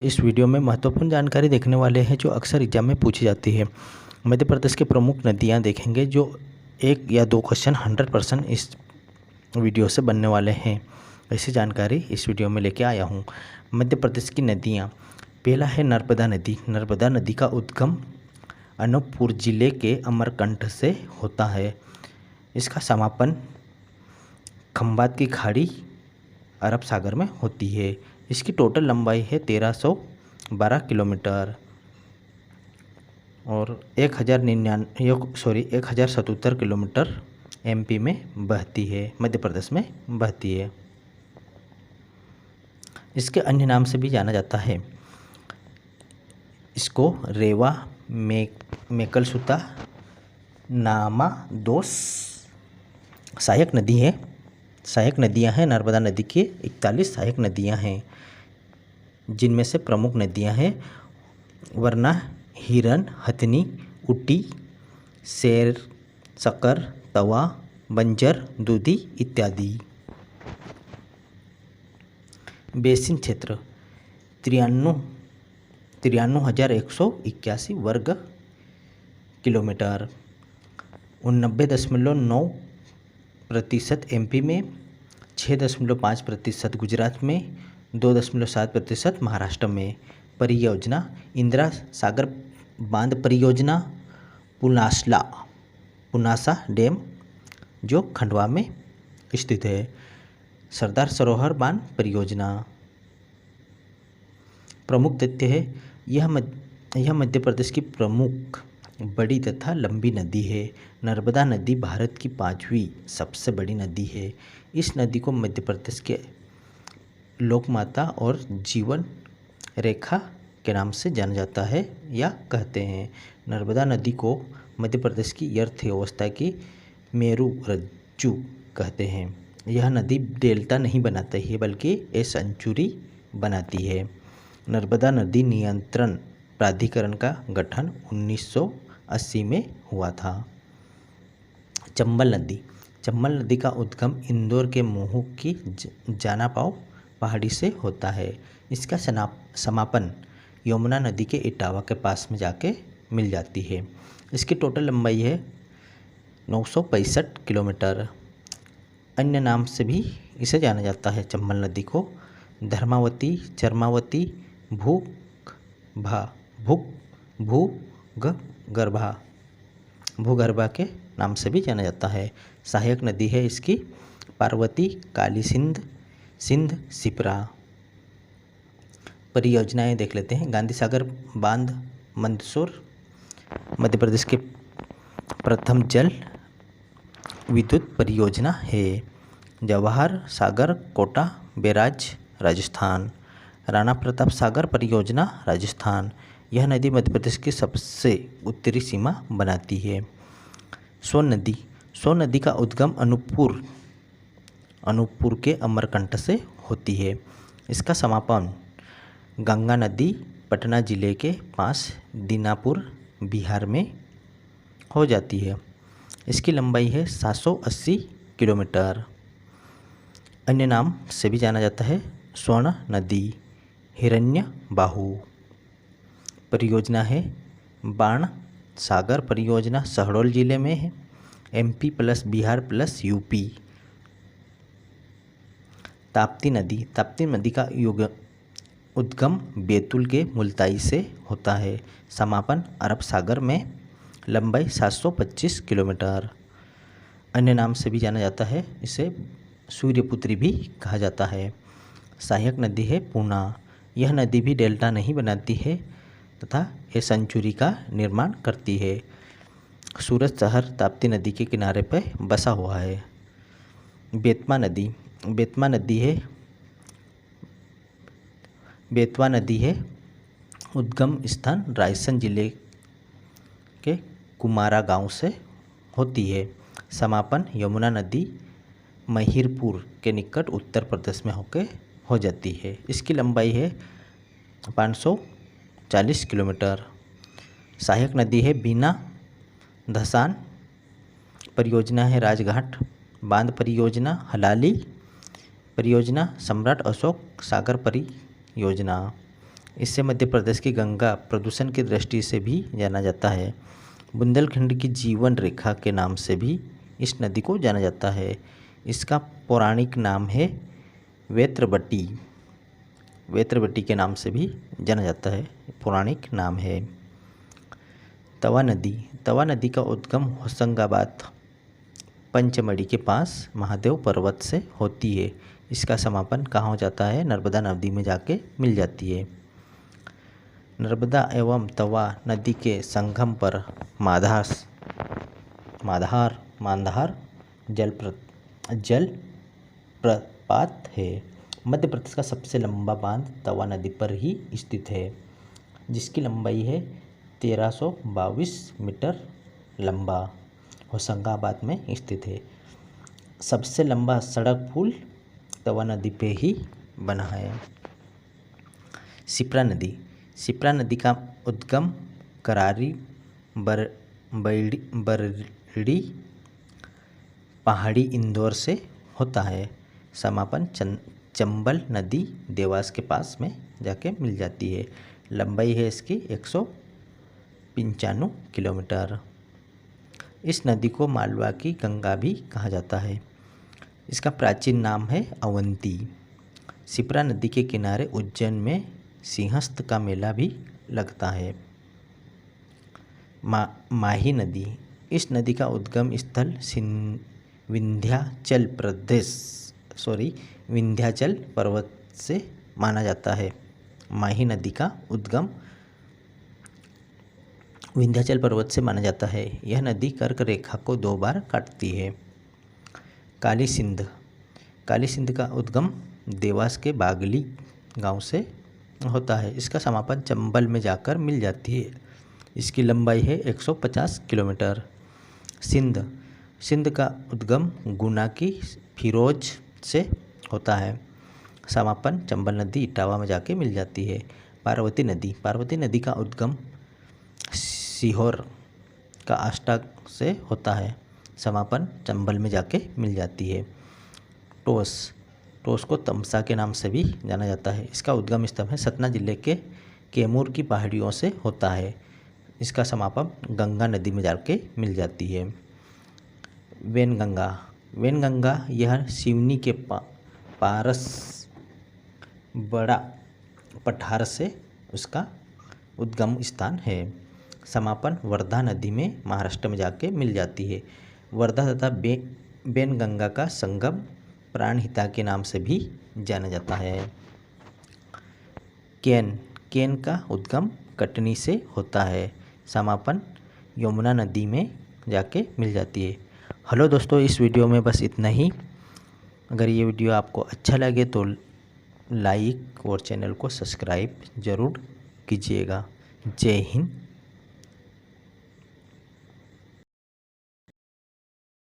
इस वीडियो में महत्वपूर्ण जानकारी देखने वाले हैं जो अक्सर एग्जाम में पूछी जाती है। मध्य प्रदेश की प्रमुख नदियां देखेंगे जो एक या दो क्वेश्चन 100% इस वीडियो से बनने वाले हैं। ऐसी जानकारी इस वीडियो में लेके आया हूं। मध्य प्रदेश की नदियां, पहला है नर्मदा नदी। नर्मदा नदी का उद्गम अनूपपुर जिले के अमरकंटक से होता है। इसका समापन खंबात की खाड़ी अरब सागर में होती है। इसकी टोटल लंबाई है 1312 किलोमीटर और 1077 किलोमीटर एमपी में बहती है, मध्य प्रदेश में बहती है। इसके अन्य नाम से भी जाना जाता है। इसको रेवा, मेकलसुता, नामा दोस सहायक नदी है। सहायक नदियां हैं नर्मदा नदी की 41 सहायक नदियां हैं, जिनमें से प्रमुख नदियां हैं वरना, हिरन, हथनी, उटी, शेर, शक्कर, तवा, बंजर, दूधी इत्यादि। बेसिन क्षेत्र 93,181 वर्ग किलोमीटर, 89.9% एमपी में, 6.5% गुजरात में, 2.7% महाराष्ट्र में। परियोजना इंदिरा सागर बांध परियोजना, पुनासा डैम जो खंडवा में स्थित है, सरदार सरोवर बांध परियोजना। प्रमुख तथ्य है यह मध्य प्रदेश की प्रमुख बड़ी तथा लंबी नदी है। नर्मदा नदी भारत की 5वीं सबसे बड़ी नदी है। इस नदी को मध्य प्रदेश के लोकमाता और जीवन रेखा के नाम से जाना जाता है या कहते हैं। नर्मदा नदी को मध्य प्रदेश की अर्थव्यवस्था की मेरु रज्जु कहते हैं। यह नदी डेल्टा नहीं बनाती है बल्कि ए सेंचुरी बनाती है। नर्मदा नदी नियंत्रण प्राधिकरण का गठन 1980 में हुआ था। चंबल नदी का उद्गम इंदौर के महू की जानापाव पहाड़ी से होता है। इसका समापन यमुना नदी के इटावा के पास में जाके मिल जाती है। इसकी टोटल लंबाई है 965 किलोमीटर। अन्य नाम से भी इसे जाना जाता है चंबल नदी को, धर्मावती, चर्मावती, भूगर्भा के नाम से भी जाना जाता है। सहायक नदी है इसकी पार्वती, काली सिंध, सिपरा। परियोजनाएं देख लेते हैं। गांधी सागर बांध मंदसौर मध्य प्रदेश के प्रथम जल विद्युत परियोजना है। जवाहर सागर कोटा बैराज राजस्थान। राणा प्रताप सागर परियोजना राजस्थान। यह नदी मध्य प्रदेश की सबसे उत्तरी सीमा बनाती है। सोन नदी का उद्गम अनूपपुर के अमरकंटक से होती है। इसका समापन गंगा नदी पटना जिले के पास दीनापुर बिहार में हो जाती है। इसकी लंबाई है 780 किलोमीटर। अन्य नाम से भी जाना जाता है स्वर्ण नदी, हिरण्यबाहु। परियोजना है बाण सागर परियोजना, शहडोल जिले में है, MP plus Bihar plus UP. Tapti नदी का उद्गम बैतूल के मुल्ताई से होता है। समापन अरब सागर में, लंबाई 725 किलोमीटर। अन्य नाम से भी जाना जाता है, इसे सूर्यपुत्री भी कहा जाता है। सहायक नदी है पूना। यह नदी भी डेल्टा नहीं बनाती है तथा ए सेंचुरी का निर्माण करती है। सूरत शहर ताप्ती नदी के किनारे पर बसा हुआ है। बेतवा नदी है उद्गम स्थान रायसेन जिले के कुमारा गांव से होती है। समापन यमुना नदी महिरपुर के निकट उत्तर प्रदेश में हो जाती है। इसकी लंबाई है 540 किलोमीटर। सहायक नदी है बीना, धसान। परियोजना है राजघाट बांध परियोजना, हलाली परियोजना, सम्राट अशोक सागर परियोजना। इससे मध्य प्रदेश की गंगा प्रदूषण की दृष्टि से भी जाना जाता है। बुंदेलखंड की जीवन रेखा के नाम से भी इस नदी को जाना जाता है। इसका पौराणिक नाम है वेत्रवटी। वेत्रवटी के नाम से भी जाना जाता है, पौराणिक नाम है। तवा नदी। तवा नदी का उद्गम होशंगाबाद पंचमढ़ी के पास महादेव पर्वत से होती है। इसका समापन कहाँ हो जाता है? नर्मदा नदी में जाके मिल जाती है। नर्मदा एवं तवा नदी के संगम पर मांधार जल प्रपात है। मध्य प्रदेश का सबसे लंबा बांध तवा नदी पर ही स्थित है, जिसकी लंबाई है 1322 मीटर लंबा, होशंगाबाद में स्थित है। सबसे लंबा सड़क पुल तवा नदी पे ही बना है। शिप्रा नदी। शिप्रा नदी का उद्गम करारी बरड़ी पहाड़ी इंदौर से होता है। समापन चंबल नदी देवास के पास में जाके मिल जाती है। लंबाई है इसकी 195 किलोमीटर। इस नदी को मालवा की गंगा भी कहा जाता है। इसका प्राचीन नाम है अवंती। शिप्रा नदी के किनारे उज्जैन में सिंहस्थ का मेला भी लगता है। माही नदी। इस नदी का उद्गम स्थल विंध्याचल पर्वत से माना जाता है। माही नदी का उद्गम विंध्याचल पर्वत से माना जाता है। यह नदी कर्क रेखा को 2 बार काटती है। काली सिंध। काली सिंध का उद्गम देवास के बागली गांव से होता है। इसका समापन चंबल में जाकर मिल जाती है। इसकी लंबाई है 150 किलोमीटर। सिंध का उद्गम गुना की फिरोज से होता है। समापन चंबल नदी इटावा में जाके मिल जाती है। पार्वती नदी। पार्वती नदी का उद्गम सीहोर का आष्टा से होता है। समापन चंबल में जाके मिल जाती है। टोस को तमसा के नाम से भी जाना जाता है। इसका उद्गम स्थल है सतना जिले के कैमूर की पहाड़ियों से होता है। इसका समापन गंगा नदी में जाके मिल जाती है। वैनगंगा यह सिवनी के पारस बड़ा पठार से उसका उद्गम स्थान है। समापन वर्धा नदी में महाराष्ट्र में जाके मिल जाती है। वर्धा तथा वैनगंगा का संगम प्राणहिता के नाम से भी जाना जाता है। केन का उद्गम कटनी से होता है। समापन यमुना नदी में जाके मिल जाती है। हेलो दोस्तों, इस वीडियो में बस इतना ही। अगर ये वीडियो आपको अच्छा लगे तो लाइक और चैनल को सब्सक्राइब ज़रूर कीजिएगा। जय हिंद,